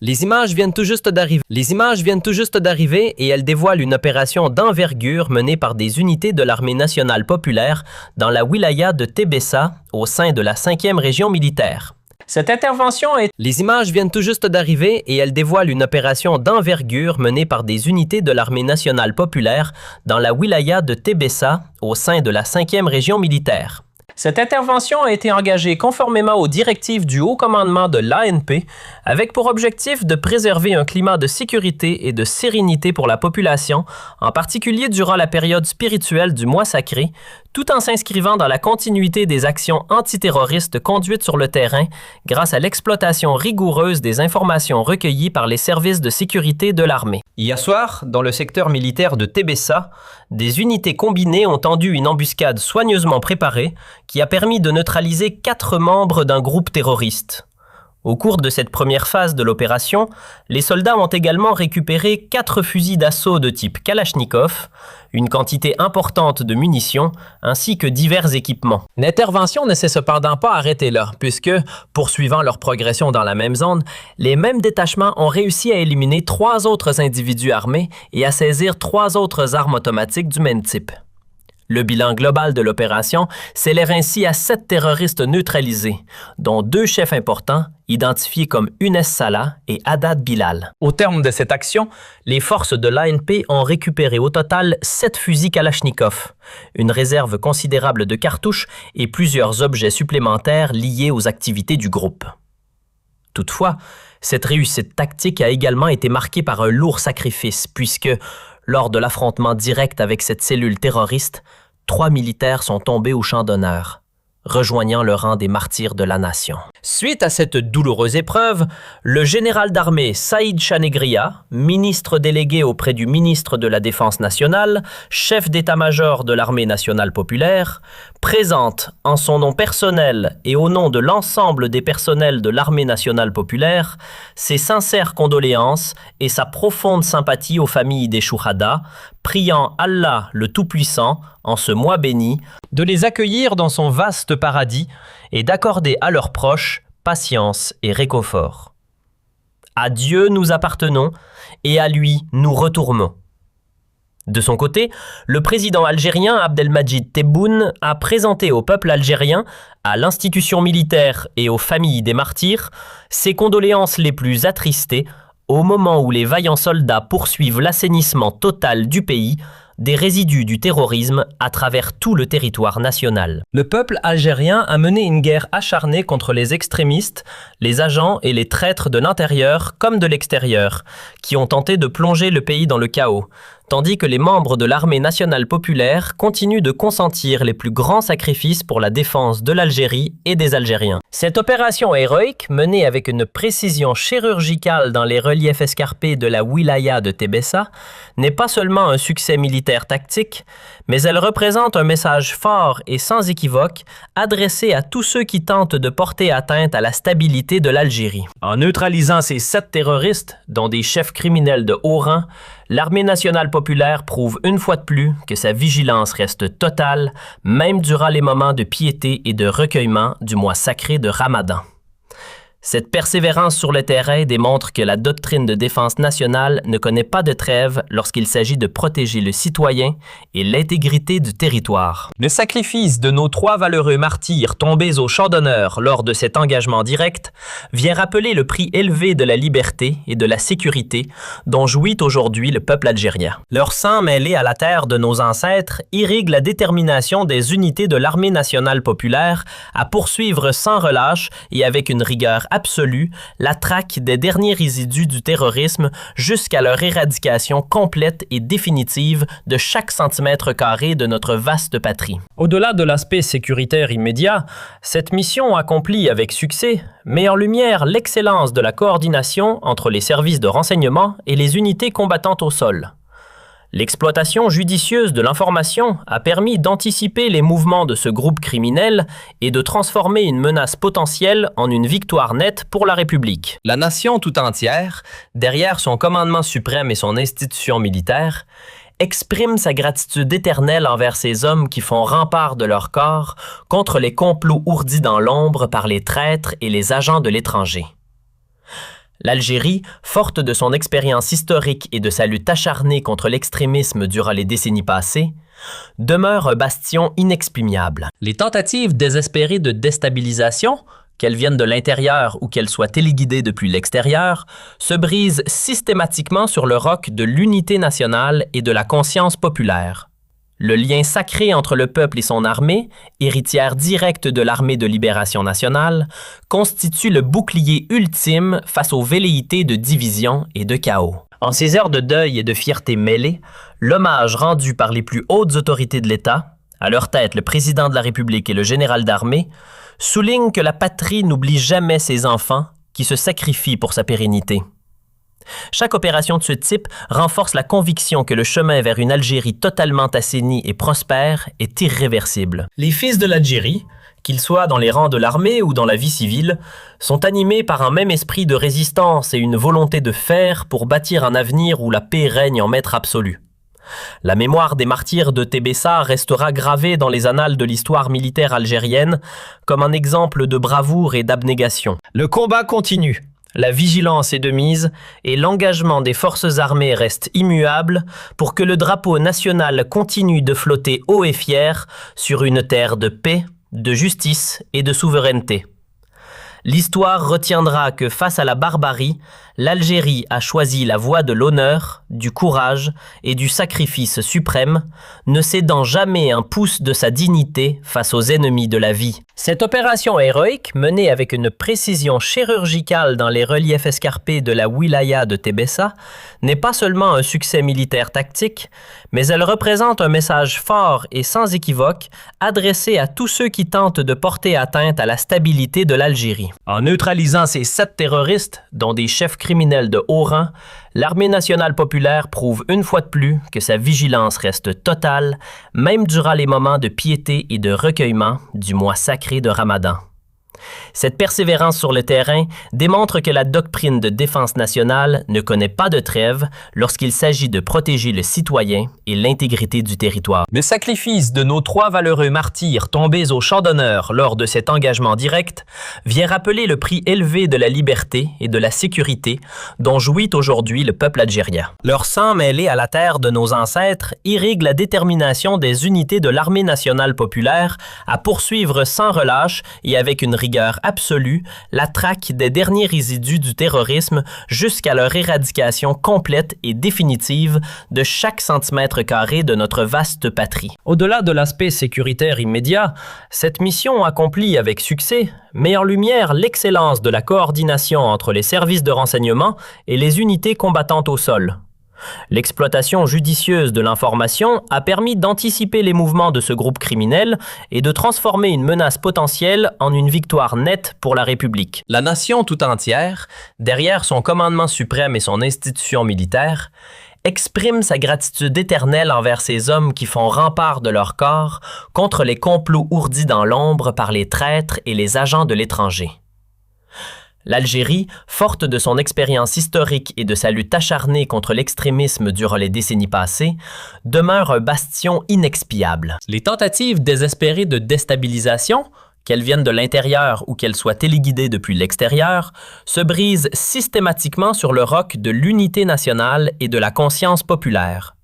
Les images viennent tout juste d'arriver et elles dévoilent une opération d'envergure menée par des unités de l'Armée nationale populaire dans la wilaya de Tébessa, au sein de la 5e région militaire. Cette intervention est... Les images viennent tout juste d'arriver et elles dévoilent une opération d'envergure menée par des unités de l'Armée nationale populaire dans la wilaya de Tébessa, au sein de la 5e région militaire. Cette intervention a été engagée conformément aux directives du haut commandement de l'ANP, avec pour objectif de préserver un climat de sécurité et de sérénité pour la population, en particulier durant la période spirituelle du mois sacré, tout en s'inscrivant dans la continuité des actions antiterroristes conduites sur le terrain grâce à l'exploitation rigoureuse des informations recueillies par les services de sécurité de l'armée. Hier soir, dans le secteur militaire de Tébessa, des unités combinées ont tendu une embuscade soigneusement préparée qui a permis de neutraliser 4 membres d'un groupe terroriste. Au cours de cette première phase de l'opération, les soldats ont également récupéré 4 fusils d'assaut de type Kalachnikov, une quantité importante de munitions, ainsi que divers équipements. L'intervention ne s'est cependant pas arrêtée là, puisque, poursuivant leur progression dans la même zone, les mêmes détachements ont réussi à éliminer 3 autres individus armés et à saisir 3 autres armes automatiques du même type. Le bilan global de l'opération s'élève ainsi à 7 terroristes neutralisés, dont 2 chefs importants, identifiés comme Younes Salah et Haddad Bilal. Au terme de cette action, les forces de l'ANP ont récupéré au total 7 fusils Kalachnikov, une réserve considérable de cartouches et plusieurs objets supplémentaires liés aux activités du groupe. Toutefois, cette réussite tactique a également été marquée par un lourd sacrifice, puisque, lors de l'affrontement direct avec cette cellule terroriste, 3 militaires sont tombés au champ d'honneur, rejoignant le rang des martyrs de la nation. Suite à cette douloureuse épreuve, le général d'armée Saïd Chanegria, ministre délégué auprès du ministre de la Défense nationale, chef d'état-major de l'armée nationale populaire, présente en son nom personnel et au nom de l'ensemble des personnels de l'armée nationale populaire ses sincères condoléances et sa profonde sympathie aux familles des Chouhada, priant Allah le Tout-Puissant, en ce mois béni, de les accueillir dans son vaste paradis et d'accorder à leurs proches patience et réconfort. À Dieu nous appartenons et à lui nous retournons. De son côté, le président algérien Abdelmadjid Tebboune a présenté au peuple algérien, à l'institution militaire et aux familles des martyrs, ses condoléances les plus attristées au moment où les vaillants soldats poursuivent l'assainissement total du pays, des résidus du terrorisme à travers tout le territoire national. Le peuple algérien a mené une guerre acharnée contre les extrémistes, les agents et les traîtres de l'intérieur comme de l'extérieur, qui ont tenté de plonger le pays dans le chaos, tandis que les membres de l'armée nationale populaire continuent de consentir les plus grands sacrifices pour la défense de l'Algérie et des Algériens. Cette opération héroïque, menée avec une précision chirurgicale dans les reliefs escarpés de la wilaya de Tébessa, n'est pas seulement un succès militaire tactique, mais elle représente un message fort et sans équivoque adressé à tous ceux qui tentent de porter atteinte à la stabilité de l'Algérie. En neutralisant ces 7 terroristes, dont des chefs criminels de haut rang, l'armée nationale populaire prouve une fois de plus que sa vigilance reste totale, même durant les moments de piété et de recueillement du mois sacré de Ramadan. Cette persévérance sur le terrain démontre que la doctrine de défense nationale ne connaît pas de trêve lorsqu'il s'agit de protéger le citoyen et l'intégrité du territoire. Le sacrifice de nos 3 valeureux martyrs tombés au champ d'honneur lors de cet engagement direct vient rappeler le prix élevé de la liberté et de la sécurité dont jouit aujourd'hui le peuple algérien. Leur sang mêlé à la terre de nos ancêtres irrigue la détermination des unités de l'armée nationale populaire à poursuivre sans relâche et avec une rigueur absolue la traque des derniers résidus du terrorisme jusqu'à leur éradication complète et définitive de chaque centimètre carré de notre vaste patrie. Au-delà de l'aspect sécuritaire immédiat, cette mission accomplie avec succès met en lumière l'excellence de la coordination entre les services de renseignement et les unités combattantes au sol. L'exploitation judicieuse de l'information a permis d'anticiper les mouvements de ce groupe criminel et de transformer une menace potentielle en une victoire nette pour la République. La nation tout entière, derrière son commandement suprême et son institution militaire, exprime sa gratitude éternelle envers ces hommes qui font rempart de leur corps contre les complots ourdis dans l'ombre par les traîtres et les agents de l'étranger. L'Algérie, forte de son expérience historique et de sa lutte acharnée contre l'extrémisme durant les décennies passées, demeure un bastion inexpugnable. Les tentatives désespérées de déstabilisation, qu'elles viennent de l'intérieur ou qu'elles soient téléguidées depuis l'extérieur, se brisent systématiquement sur le roc de l'unité nationale et de la conscience populaire. Le lien sacré entre le peuple et son armée, héritière directe de l'armée de libération nationale, constitue le bouclier ultime face aux velléités de division et de chaos. En ces heures de deuil et de fierté mêlées, l'hommage rendu par les plus hautes autorités de l'État, à leur tête le président de la République et le général d'armée, souligne que la patrie n'oublie jamais ses enfants qui se sacrifient pour sa pérennité. Chaque opération de ce type renforce la conviction que le chemin vers une Algérie totalement assainie et prospère est irréversible. Les fils de l'Algérie, qu'ils soient dans les rangs de l'armée ou dans la vie civile, sont animés par un même esprit de résistance et une volonté de faire pour bâtir un avenir où la paix règne en maître absolu. La mémoire des martyrs de Tébessa restera gravée dans les annales de l'histoire militaire algérienne comme un exemple de bravoure et d'abnégation. Le combat continue. La vigilance est de mise et l'engagement des forces armées reste immuable pour que le drapeau national continue de flotter haut et fier sur une terre de paix, de justice et de souveraineté. L'histoire retiendra que face à la barbarie, l'Algérie a choisi la voie de l'honneur, du courage et du sacrifice suprême, ne cédant jamais un pouce de sa dignité face aux ennemis de la vie. Cette opération héroïque, menée avec une précision chirurgicale dans les reliefs escarpés de la wilaya de Tébessa, n'est pas seulement un succès militaire tactique, mais elle représente un message fort et sans équivoque adressé à tous ceux qui tentent de porter atteinte à la stabilité de l'Algérie. En neutralisant ces 7 terroristes, dont des chefs criminels de haut rang, l'armée nationale populaire prouve une fois de plus que sa vigilance reste totale, même durant les moments de piété et de recueillement du mois sacré de Ramadan. Cette persévérance sur le terrain démontre que la doctrine de défense nationale ne connaît pas de trêve lorsqu'il s'agit de protéger le citoyen et l'intégrité du territoire. Le sacrifice de nos 3 valeureux martyrs tombés au champ d'honneur lors de cet engagement direct vient rappeler le prix élevé de la liberté et de la sécurité dont jouit aujourd'hui le peuple algérien. Leur sang mêlé à la terre de nos ancêtres irrigue la détermination des unités de l'armée nationale populaire à poursuivre sans relâche et avec une rigueur absolue la traque des derniers résidus du terrorisme jusqu'à leur éradication complète et définitive de chaque centimètre carré de notre vaste patrie. Au-delà de l'aspect sécuritaire immédiat, cette mission accomplit avec succès met en lumière l'excellence de la coordination entre les services de renseignement et les unités combattantes au sol. L'exploitation judicieuse de l'information a permis d'anticiper les mouvements de ce groupe criminel et de transformer une menace potentielle en une victoire nette pour la République. La nation tout entière, derrière son commandement suprême et son institution militaire, exprime sa gratitude éternelle envers ces hommes qui font rempart de leur corps contre les complots ourdis dans l'ombre par les traîtres et les agents de l'étranger. L'Algérie, forte de son expérience historique et de sa lutte acharnée contre l'extrémisme durant les décennies passées, demeure un bastion inexpiable. Les tentatives désespérées de déstabilisation, qu'elles viennent de l'intérieur ou qu'elles soient téléguidées depuis l'extérieur, se brisent systématiquement sur le roc de l'unité nationale et de la conscience populaire.